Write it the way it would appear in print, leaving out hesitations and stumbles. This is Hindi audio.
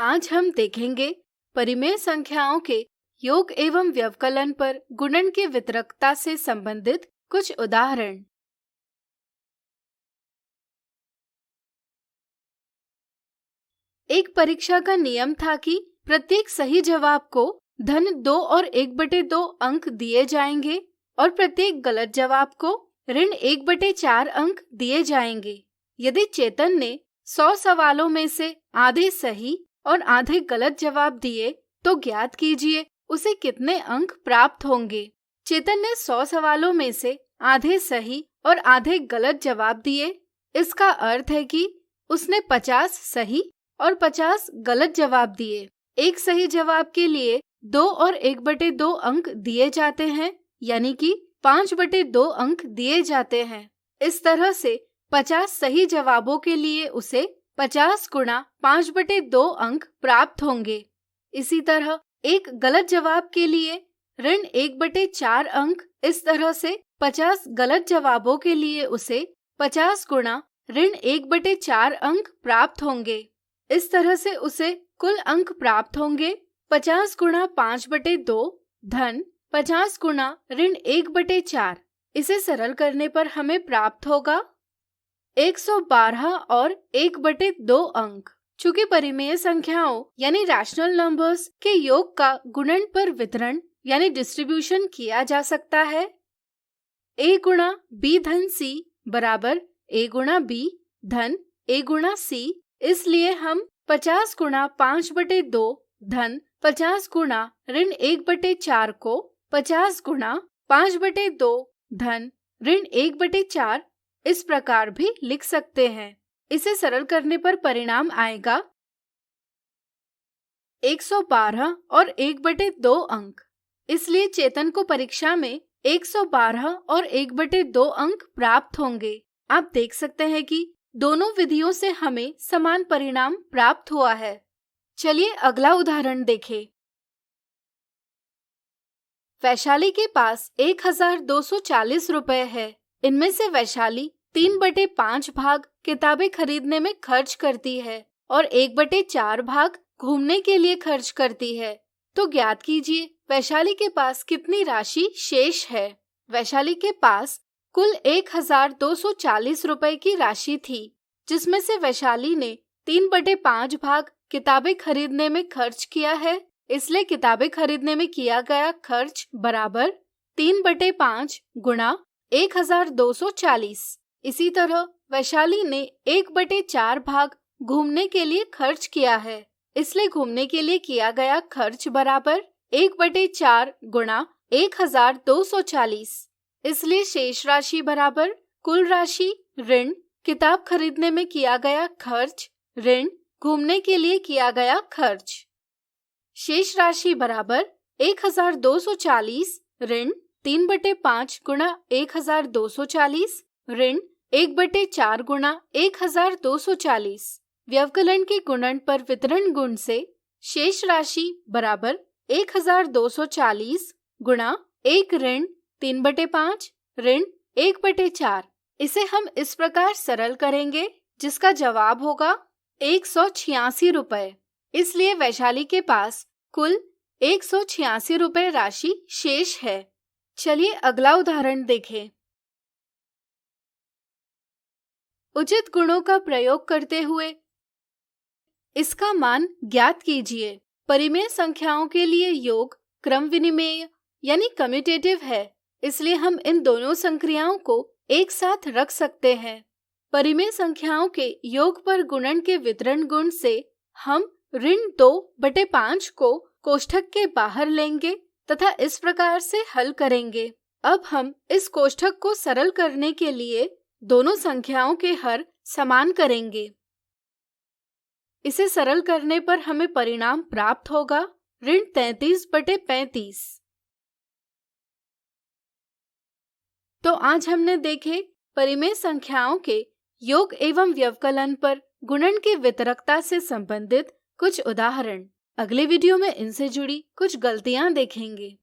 आज हम देखेंगे परिमेय संख्याओं के योग एवं व्यवकलन पर गुणन की वितरकता से संबंधित कुछ उदाहरण। एक परीक्षा का नियम था कि प्रत्येक सही जवाब को धन 2 और 1/2 अंक दिए जाएंगे और प्रत्येक गलत जवाब को ऋण 1/4 अंक दिए जाएंगे। यदि चेतन ने 100 सवालों में से आधे सही और आधे गलत जवाब दिए तो ज्ञात कीजिए उसे कितने अंक प्राप्त होंगे। चेतन ने 100 सवालों में से आधे सही और आधे गलत जवाब दिए। इसका अर्थ है कि उसने 50 सही और 50 गलत जवाब दिए। एक सही जवाब के लिए 2 और 1/2 अंक दिए जाते हैं, यानी कि 5/2 अंक दिए जाते हैं। इस तरह से 50 सही जवाबों के लिए उसे 50 गुणा 5/2 अंक प्राप्त होंगे। इसी तरह एक गलत जवाब के लिए ऋण 1/4 अंक। इस तरह से 50 गलत जवाबों के लिए उसे 50 गुणा ऋण 1/4 अंक प्राप्त होंगे। इस तरह से उसे कुल अंक प्राप्त होंगे 50 गुणा 5/2 धन 50 गुणा ऋण 1/4। इसे सरल करने पर हमें प्राप्त होगा 112 और 1/2 अंक। चूंकि परिमेय संख्याओं यानी रैशनल नंबर्स के योग का गुणन पर वितरण यानी डिस्ट्रीब्यूशन किया जा सकता है। a गुणा b धन c बराबर a गुणा b धन a गुणा c। इसलिए हम 50 गुणा 5/2 धन 50 गुणा ऋण 1/4 को 50 गुणा 5/2 धन ऋण 1/4 इस प्रकार भी लिख सकते हैं। इसे सरल करने पर परिणाम आएगा 112 और 1/2 अंक। इसलिए चेतन को परीक्षा में 112 और 1/2 अंक प्राप्त होंगे। आप देख सकते हैं कि दोनों विधियों से हमें समान परिणाम प्राप्त हुआ है। चलिए अगला उदाहरण देखें। वैशाली के पास 1240 रुपए है। इनमें से वैशाली 3/5 भाग किताबें खरीदने में खर्च करती है और 1/4 भाग घूमने के लिए खर्च करती है। तो ज्ञात कीजिए वैशाली के पास कितनी राशि शेष है। वैशाली के पास कुल 1240 रुपए की राशि थी, जिसमें से वैशाली ने 3/5 भाग किताबें खरीदने में खर्च किया है। इसलिए किताबें खरीदने में किया गया खर्च बराबर 3/5 गुणा 1240। इसी तरह वैशाली ने 1/4 भाग घूमने के लिए खर्च किया है। इसलिए घूमने के लिए किया गया खर्च बराबर 1/4 गुणा 1240। इसलिए शेष राशि बराबर कुल राशि ऋण किताब खरीदने में किया गया खर्च ऋण घूमने के लिए किया गया खर्च। शेष राशि बराबर 1240 ऋण 3/5 गुणा 1240 ऋण 1/4 गुणा 1240। व्यवकलन के गुणन पर वितरण गुण से शेष राशि बराबर 1240 गुणा 1 ऋण 3/5 ऋण 1/4। इसे हम इस प्रकार सरल करेंगे जिसका जवाब होगा 186 रुपए। इसलिए वैशाली के पास कुल 186 रुपए राशि शेष है। चलिए अगला उदाहरण देखें। उचित गुणों का प्रयोग करते हुए इसका मान ज्ञात कीजिए। परिमेय संख्याओं के लिए योग क्रम विनिमेय यानी कम्यूटेटिव है, इसलिए हम इन दोनों संक्रियाओं को एक साथ रख सकते हैं। परिमेय संख्याओं के योग पर गुणन के वितरण गुण से हम ऋण 2/5 को कोष्ठक के बाहर लेंगे तथा इस प्रकार से हल करेंगे। अब हम इस कोष्ठक को सरल करने के लिए दोनों संख्याओं के हर समान करेंगे। इसे सरल करने पर हमें परिणाम प्राप्त होगा ऋण 33/35। तो आज हमने देखे परिमेय संख्याओं के योग एवं व्यवकलन पर गुणन की वितरकता से संबंधित कुछ उदाहरण। अगले वीडियो में इनसे जुड़ी कुछ गलतियां देखेंगे।